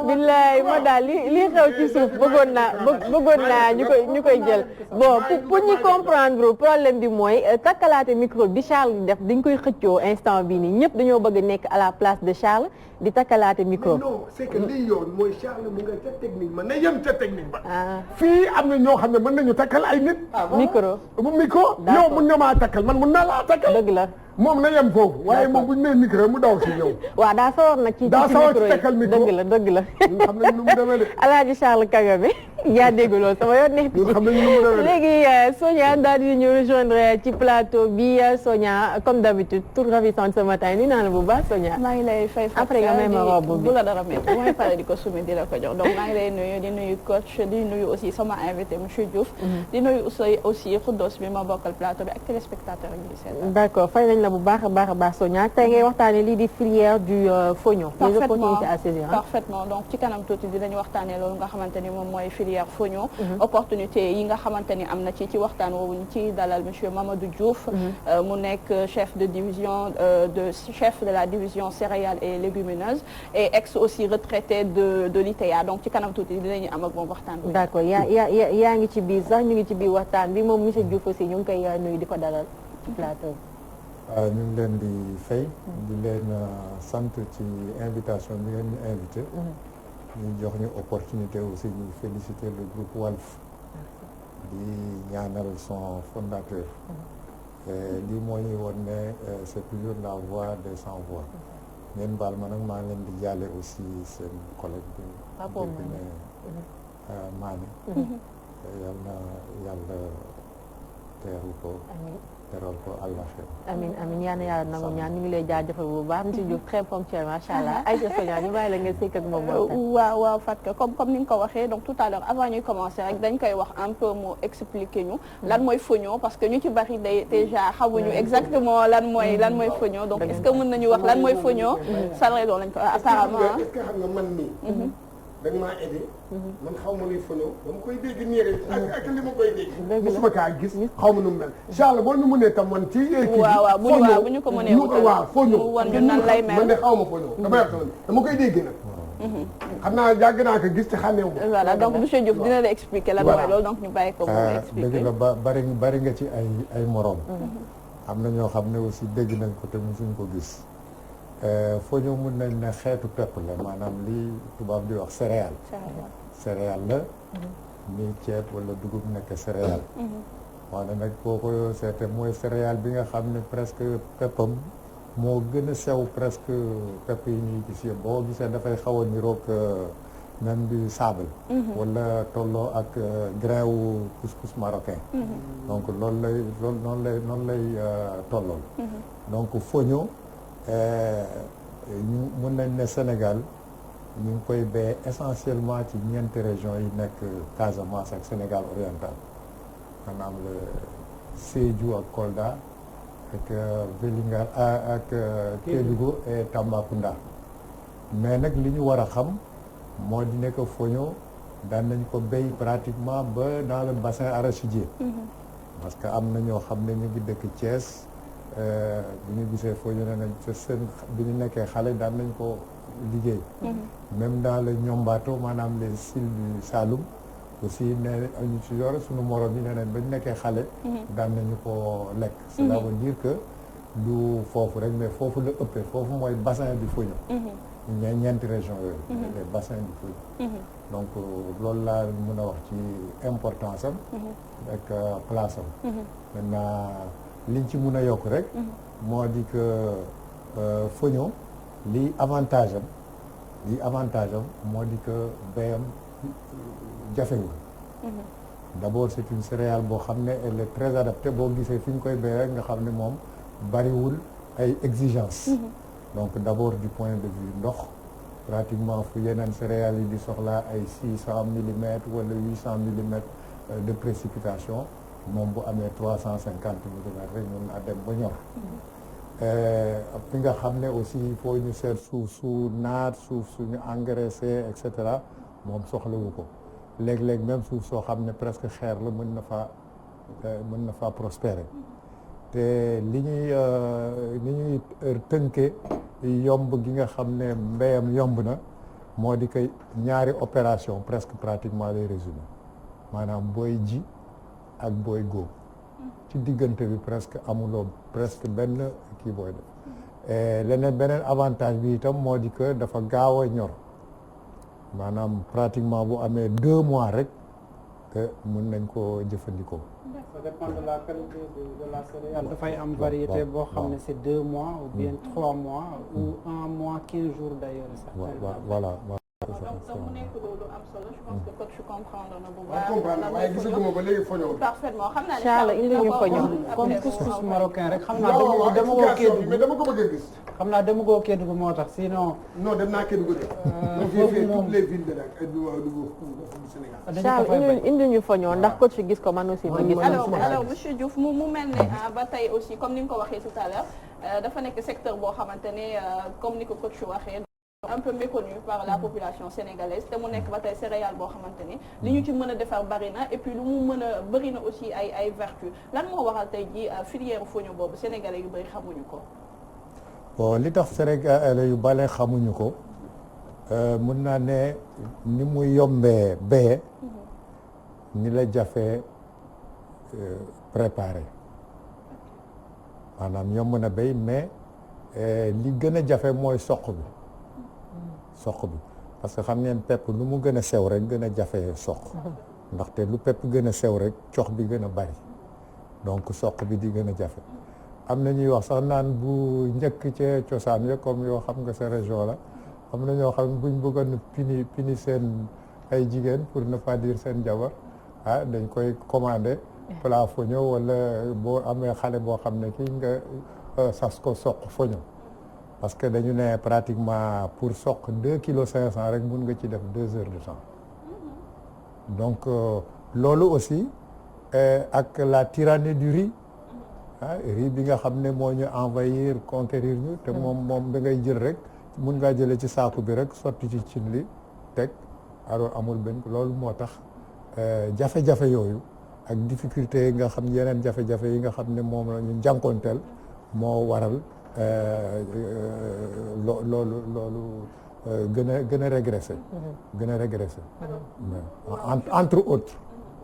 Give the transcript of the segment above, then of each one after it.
billaay ma daal li xew ci suuf bëggoon naa ñu koy jël bon pour ñi comprendre problème bi mooy takkalaate micro bi Charles di def dañ koy xëccoo instant bi nii ñëpp dañoo bëgg nekk à la place de Charles di takkalaate micro. non c'est que lii yoon mooy Charles mu nga ca technique ba ne yem ca technique ba. fii am na ñoo xam ne mën nañu takkal ay nit. micro yow mun nga maa takkal man mun naa laa takkal. dëgg la. moom na yem foofu waaye moom bu ñu nee micro mu daw si ñëw. waaw daa sawar nag ci takkal micro dëgg la. xam nañ nu mu demee de. Alaaji Charles Kagame yaa dégg loolu sama yoon nekk ci. xam nañ nu mu demee de. léegi Sonia daal di ñu rejoindre ci plateau bi Sonia comme d'habitude toute ravissante ce matin ni naa la bu baax Sonia. maa ngi lay fay après nga may ma robe bi bu la dara métti bu may pare di ko sumi di la ko jox donc maa ngi lay nuyu di nuyu coach di nuyu aussi sama invité monsieur Diouf. di nuyu aussi Khoudos bi ma bokkal plateau bi ak téléspectateur yi seet. d'accord fay nañ la bu baax a baax Sonia tey ngay waxtaanee lii di filière du fognon. les opportunités à saisir. parfaitement donc ci kanam tuuti dinañu waxtaanee loolu nga xamante ni moom mooy filière fognon. opportunité yi nga xamante ni am na ci waxtaan woowu ñu ci dalal monsieur Mamadou Diouf. mu nekk chef de division chef de la division céréales et légumineuses et ex aussi retraité de l'ITEA donc ci kanam tuuti dinañu am ak moom waxtaan bi. d'accord yaa ngi ci biir sax ñu ngi ci biir waxtaan bi moom monsieur Diouf aussi ñu ngi koy nuyu di ko dalal ci plateau. ñu ngi leen di fay di leen sant ci invitation bi ngeen ñu invité ñu jox ñu opportunité aussi ñu féliciter le groupe Walf di ñaanal son fondateur lii moo ñuy woon ne c'est toujours la voix des sans voix ngeen baal ma nag maa ngi leen di jàlle aussi seen collègue bi dégg ne Mané yal na yàlla teeru ko teral ko àllaxira amiin yaa na yàlla nangu ñaan ñu ngi lay jaajëfal bu baax monsieur Diouf très ponctuel macha allah ay Sonia ñu bàyyi la nga sekk ak moom waaw Fatou comme ni nga ko waxee donc tout à l'heure avant ñuy commencer rek dañ koy wax un peu mu expliquer ñu lan mooy fognon parce que ñu ci bari déjà xamuñu exactement lan mooy fognon donc est-ce que mën nañu wax lan mooy fognon salré doon lañ ko apparemment est-ce que xam nga man nii da nga maa aidé man xaw ma luy fognon dama koy dégg nii rek ak li ma koy dégg musuma kaa gis xaw ma nu mu mel Charles boo ñu mënee tam man ci waaw bu ñu ko mënee waaw fognon wan ñu nan lay mel man de xaw ma fognon dama koy dégg nag xam naa yàgg naa ko gis ci xàmmeewu voilà donc monsieur Diouf dina la expliquer lan mooy loolu donc ñu bàyyi ko mu expliquer dëgg la bari nga ci ay morom am na ñoo xam ne aussi dégg nañ ko te musuñ ko gis fognon mun nañ ne xeetu pepp la maanaam li tubaab di wax céréale la ni ceeb wala dugub nekk céréale waane nag boo ko seete mooy céréale bi nga xam ne presque peppam moo gën a sew presque pepp yi ñuy gis yëpp boo gisee dafay xaw a niroog même bi sable wala tolloo ak grain wu couscous marocain donc noonu lay tollool donc fognon ñu mën nañ ne Sénégal ñu ngi koy béy essentiellement ci ñeenti régions yi nekk Casamance ak Sénégal oriental maanaam le Sédhiou ak Kolda ak Vélingara ak Kédougou et Tambacounda mais nag li ñu war a xam moo di nekk fognon daan nañ ko béy pratiquement ba dans le bassin arachidier parce que am na ñoo xam ne ñu ngi dëkk Thiès bu ñu gisee fognon ne nañ ca seen bi ñu nekkee xale daan nañ ko liggéey même dans le ñombaato maanaam les îles du Saloum aussi ne ñu ci yore suñu morom yi ne nañ ba ñu nekkee xale daan nañu ko lekk cela veut dire que du foofu rek mais foofu la ëppee foofu mooy bassin du fognon ñeenti région yooyu les bassins du fognon donc loolu laa mën a wax ci importance am ak place am maintenant liñ ci mën a yokk rek moo di que fognon lii avantage am moo di que béyam jafewul d'abord c'est une céréale boo xam ne elle est très adaptée boo gisee fi ñu koy béy rek nga xam ne moom bariwul ay exigences donc d'abord du point de vue ndox pratiquement fu yeneen céréales yi di soxla ay 600 millimètres wala 800 millimètres de précipitation moom bu amee 350 millimètres rek mën naa dem ba ñor fi nga xam ne aussi il faut ñu seet suuf su naat suuf suñu engraissé et cetera moom soxlawu ko léeg-léeg même suuf soo xam ne presque xeer la mën na faa prospérer te li ñuy tënkee yomb gi nga xam ne mbéyam yomb na moo di que ñaari opération presque pratiquement lay résumé maanaam booy ji ak booy góob ci diggante bi presque amuloo presque benn kii booy def leneen beneen avantage bi itam moo di que dafa gaaw a ñor maanaam pratiquement bu amee 2 mois rek mën nañ koo jëfandikoo. Ça dépend de la qualité de la céréale. dafay am variété boo xam ne c'est 2 mois ou bien 3 mois ou 1 mois 15 jours d'ailleurs. Voilà. donc mu nekk loolu am solo je pense que coach comprendre na bu baax. comprendre waaye gisaguma ba léegi foño. parfaitement xam naa ne Charles indi ñu foño. comme couscous marocain rek xam naa dama ko Kédougou mais dama ko bëgg a gis. xam naa dama ko Kédougou moo tax sinon. non dem naa Kédougou de. foofu moom toutes les villes de du Sénégal. Charles indi ñu foño ndax coach gis ko man aussi ma gis. alors monsieur Diouf mu mel ne ba tey aussi comme ni nga ko waxee tout à l'heure dafa nekk secteur boo xamante ne comme ni ko coach waxee. un peu méconnu par la population sénégalaise te mu nekk ba tey céréale boo xamante ni li ñu ci mën a defar bari na et puis lu mu mën a bari na aussi ay vertu lan moo waral tey ji filière foño boobu sénégalais yu bari xamuñu ko. bon li tax sénégalais yu bari xamuñu ko mun naa ne ni mu yombee béye ni la jafee préparer maanaam yomb na béy mais li gën a jafe mooy soq bi. soq bi parce que xam ngeen pepp lu mu gën a sew rek gën a jafe soq ndaxte lu pepp gën a sew rek cox bi gën a bari donc soq bi di gën a jafe am na ñuy wax sax naan bu njëkk ca cosaan ya comme yoo xam nga sa région la am na ñoo xam ne buñ bëggoon pini seen ay jigéen pour ne pas dire seen jabar dañ koy commander plat foño wala boo amee xale boo xam ne kii nga sas ko soq foño parce que dañu ne pratiquement pour soq 2,5 kg rek mun nga ci def 2 heures de temps donc loolu aussi ak la tyrannie du riz riz bi nga xam ne moo ñu envahir conquérir ñu te moom da ngay jël rek mun ngaa jëlee ci saaku bi rek sotti ci cin li teg alors amul benn loolu moo tax jafe-jafe yooyu ak difficulté yi nga xam yeneen jafe-jafe yi nga xam ne moom la ñu jànkoonteel moo waral loolu gën a régressé. gën a régressé. entre autres.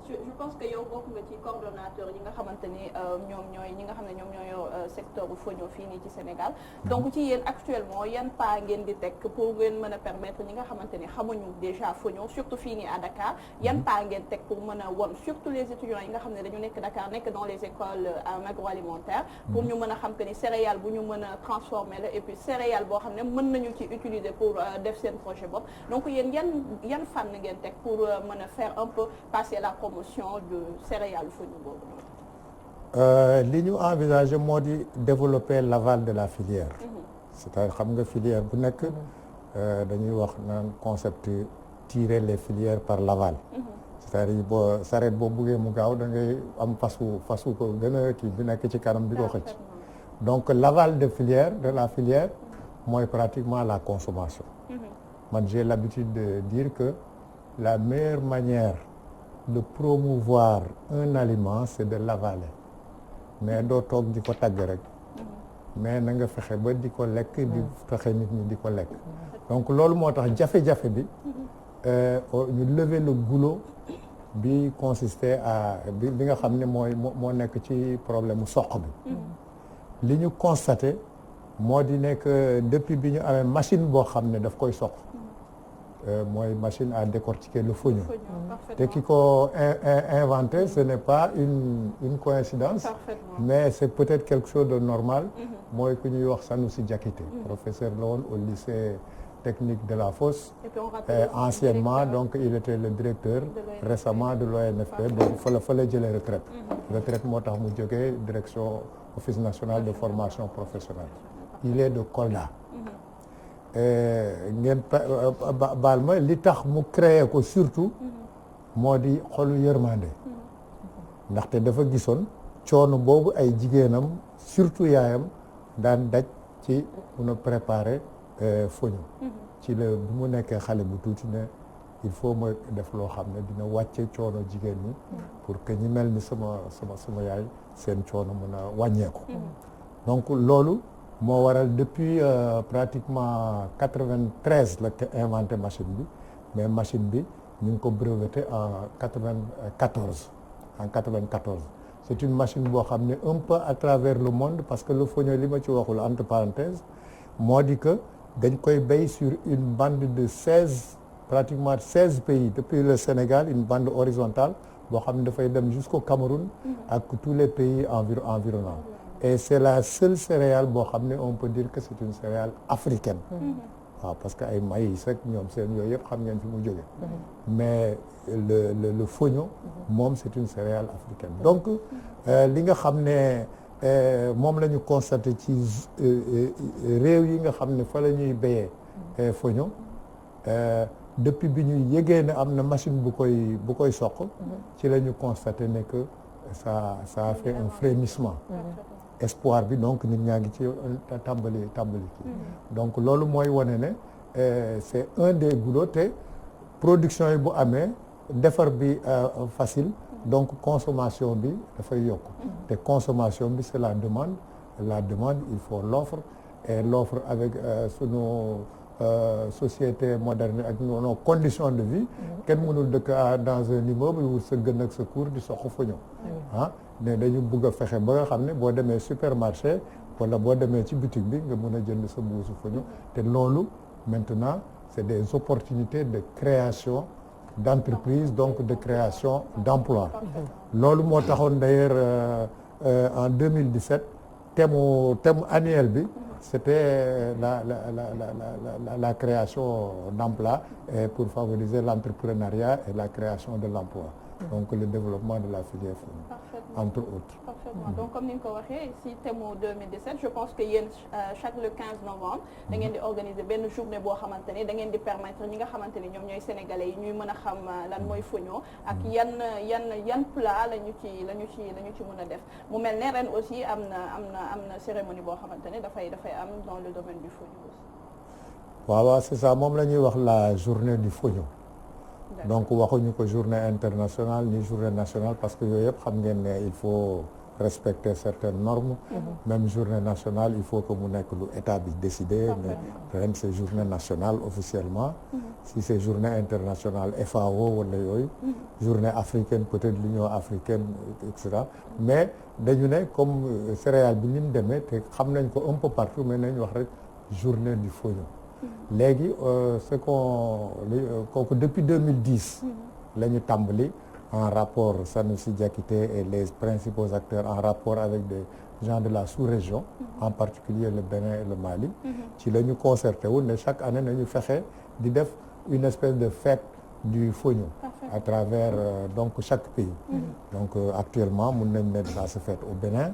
je pense que yow bokk nga ci coordonnateur yi nga xamante ni ñoom ñooy ñi nga xam ne ñoom ñooy secteur foño fii nii ci Sénégal donc ci yéen actuellement yan pas ngeen di teg pour ngeen mën a permettre ñi nga xamante ni xamuñu déjà foño surtout fii nii à Dakar yan pas ngeen teg pour mën a won surtout les étudiants yi nga xam ne dañu nekk Dakar nekk dans les écoles agroalimentaires pour ñu mën a xam que ni céréale bu ñu mën a transformer la et puis céréale boo xam ne mën nañu ci utiliser pour def seen projet bopp donc yéen yan fànn ngeen teg pour mën a faire un peu passer la promotion de céréales foño boobu. li ñu envisagé moo di développer l'aval de la filière. c'est-à-dire xam nga filière bu nekk dañuy wax naan concept tirer les filières par l'aval. c'est-à-dire boo sareet boo buggee mu gaaw da ngay am fasu ko gën a kii bi nekk ci kanam di ko xëcc. donc l'aval de la filière mooy pratiquement la consommation. man j'ai l'habitude de dire que la meilleure manière de promouvoir un aliment c'est de l'avaler mais doo toog di ko tagg rek mais na nga fexe ba di ko lekk di fexe nit ñi di ko lekk donc loolu moo tax jafe-jafe bi ñu lever le goulot bi consistait à bi nga xam ne moo nekk ci problème mu soq bi li ñu constaté moo di nekk depuis bi ñu amee machine boo xam ne daf koy soq mooy machine à décortiquer le foño te ki ko inventé ce n'est pas une coïncidence mais c'est peut-être quelque chose de normal mooy ku ñuy wax Sanoussi Diakité professeur la woon au lycée technique de la Fosse anciennement donc il était le directeur récemment de l'ONFP donc fa la jëlee retraite moo tax mu jógee direction office national de formation professionnelle il est de Kolda ngeen baal ma li tax mu créé ko surtout moo di xolu yërmande ndaxte dafa gisoon coono boobu ay jigéenam surtout yaayam daan daj ci mun a préparer foño ci la bu mu nekkee xale bu tuuti ne il faut ma def loo xam ne dina wàcce coono jigéen ñi pour que ñi mel ni sama yaay seen coono mun a wàññeeku donc loolu moo waral depuis pratiquement 93 la inventé machine bi mais machine bi ñu ngi ko breveté en 94 en 94 c'est une machine boo xam ne un peu à travers le monde parce que le fonio li ma ci waxul entre parenthèses moo di que dañ koy béy sur une bande de 16 pratiquement 16 pays depuis le Sénégal une bande horizontale boo xam ne dafay dem jusqu'au Cameroun ak tous les pays environnants et c'est la seule céréale boo xam ne on peut dire que c'est une céréale africaine waaw parce que ay maïs rek ñoom seen yooyu yëpp xam ngeen fi mu jóge mais le fonio moom c'est une céréale africaine donc li nga xam ne moom la ñu constaté ci réew yi nga xam ne fa la ñuy béyee fonio depuis bi ñu yëgee ne am na machine bu koy soq ci la ñu constaté ne que ça a fait un frémissement espoir bi donc nit ñaa ngi ci tàmbali ci donc loolu mooy wane ne c'est un des goulots te production yi bu amee defar bi facile donc consommation bi dafay yokk te consommation bi c'est la demande il faut l'offre et l'offre avec sunu société moderne ak nos conditions de vie kenn mënul dëkk dans un immeuble wut sa gën ak sa cour di soq fonio ne dañu bëgg a fexe ba nga xam ne boo demee supermarché wala boo demee ci boutique bi nga mën a jënd sa mbuusu fonio te loolu maintenant c'est des opportunités de création d'entreprise donc de création d'emploi loolu moo taxoon d'ailleurs en 2017 thème annuel bi c'était la création d'emplois et pour favoriser l'entrepreneuriat et la création de l'emploi donc le développement de la filière entre autres. Parfaitement. Donc comme ni nga ko waxee si thème 2017 je pense que yéen chaque le 15 novembre da ngeen di organiser benn journée boo xamante ni da ngeen di permettre ñi nga xamante ni ñoom ñooy sénégalais yi ñuy mën a xam lan mooy fonio ak yan plat la ñu ci mën a def mu mel ne ren aussi am na cérémonie boo xamante ni dafay am dans le domaine du fonio aussi. waaw c'est ça moom la ñuy wax la journée du fonio. donc waxuñu ko journée internationale ni journée nationale parce que yooyu yëpp xam ngeen ne il faut respecter certaines normes même journée nationale il faut que mu nekk lu état bi décider mais ren c'est journée nationale officiellement si c'est journée internationale FAO wala yooyu journée africaine peut-être l'Union africaine etc mais dañu ne comme céréale bi ni mu demee te xam nañ ko un peu partout mais nañ wax rek journée du fonio léegi kooku depuis 2010 la ñu tàmbali en rapport Sanoussi Diakité et les principaux acteurs en rapport avec des gens de la sous-région en particulier le Bénin et le Mali ci la ñu concerté wu ne chaque année nañu fexe di def une espèce de fête du fonio à travers donc chaque pays donc actuellement mun nañ ne ça se fait au Bénin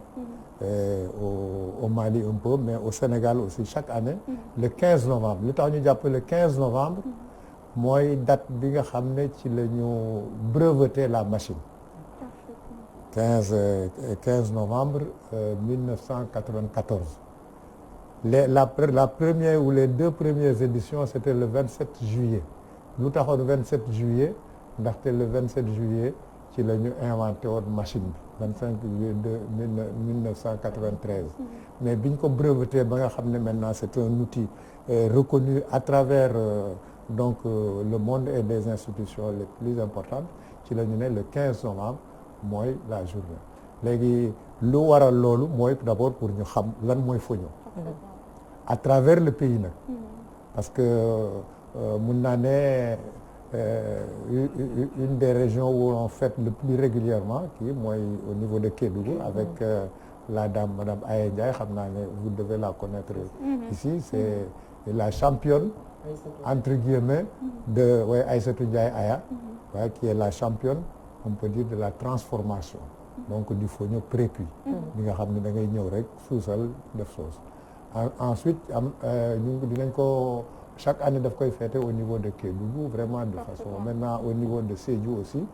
au Mali un peu mais au Sénégal aussi chaque année le 15 novembre lu tax ñu jàpp le 15 novembre mooy date bi nga xam ne ci la ñu breveté la machine 15 novembre 1994 la première ou les deux premières éditions c'était le 27 juillet lu taxoon 27 juillet ndaxte le 27 juillet ci la ñu inventé woon machine bi 25 juillet de 1993 mais biñ ko breveté ba nga xam ne maintenant c'est un outil reconnu à travers donc le monde et des institutions les plus importantes ci la ñu ne le 15 novembre mooy la journée léegi lu waral loolu mooy d'abord pour ñu xam lan mooy fonio à travers le pays nag parce que mun naa ne une des régions où on fête le plus régulièrement kii mooy au niveau de Kédougou avec la dame madame Aye Ndiaye xam naa ne vous devez la connaître ici c'est la championne entre guillemets de Aïssatou Ndiaye Aya qui est la championne on peut dire de la transformation donc du fonio précuit bi nga xam ne da ngay ñëw rek suusal def sauce ensuite ñu dinañ ko chaque année daf koy fêter au niveau de Kédougou vraiment de façon maintenant au niveau de Sédhiou aussi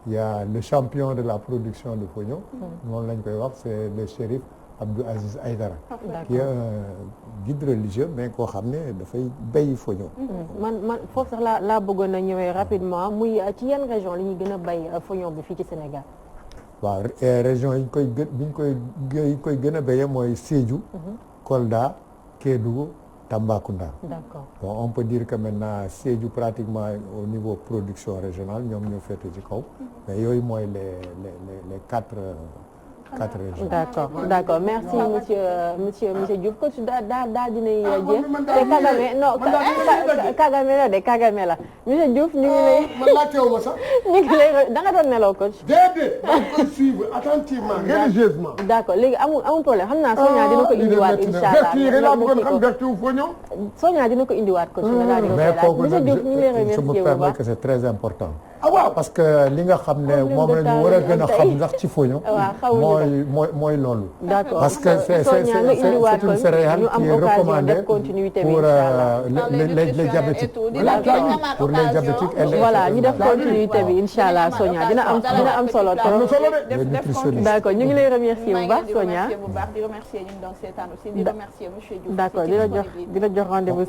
il y a le champion de la production de fonio moom lañ koy wax c'est le shérif Abdou Aziz Aïdara qui est un guide religieux mais koo xam ne dafay béy fonio man foofu sax laa bëggoon a ñëwee rapidement muy ci yan région li ñuy gën a béy fonio bi fii ci Sénégal waaw région yi ñu koy gën a béyee mooy Sédhiou Kolda Kédougou Tambacounda. D'accord. Bon on peut dire que maintenant Sédhiou pratiquement au niveau production régionale ñoom ñoo féete ci kaw mais yooyu mooy les quatre régions. D'accord merci monsieur Diouf coach daa dinay jeex te Kagame la monsieur Diouf ñu ngi lay man laajteewu ma sax ñu ngi lay da nga doon nelaw coach. déedéet da nga koy suivre attentivement religieusement. D'accord léegi amul problème xam naa Sonia dina ko indiwaat inshallah Sonia dina ko indiwaat coach nga daal di ko mais kooku monsieur Diouf ñu ngi lay remercier bu baax que c'est très important. waaw parce que li nga xam ne moom la ñu war a gën a xam sax ci foño mooy loolu. D'accord parce que c'est une céréale qui est recommandée pour les diabétiques. Pour les diabétiques voilà ñu def continuité bi inchallah Sonia dina am solo trop. D'accord ñu ngi lay remercier bu baax Sonia. di remercier ñu doon seetaan aussi di remercier monsieur Diouf. D'accord di la jox rendez-vous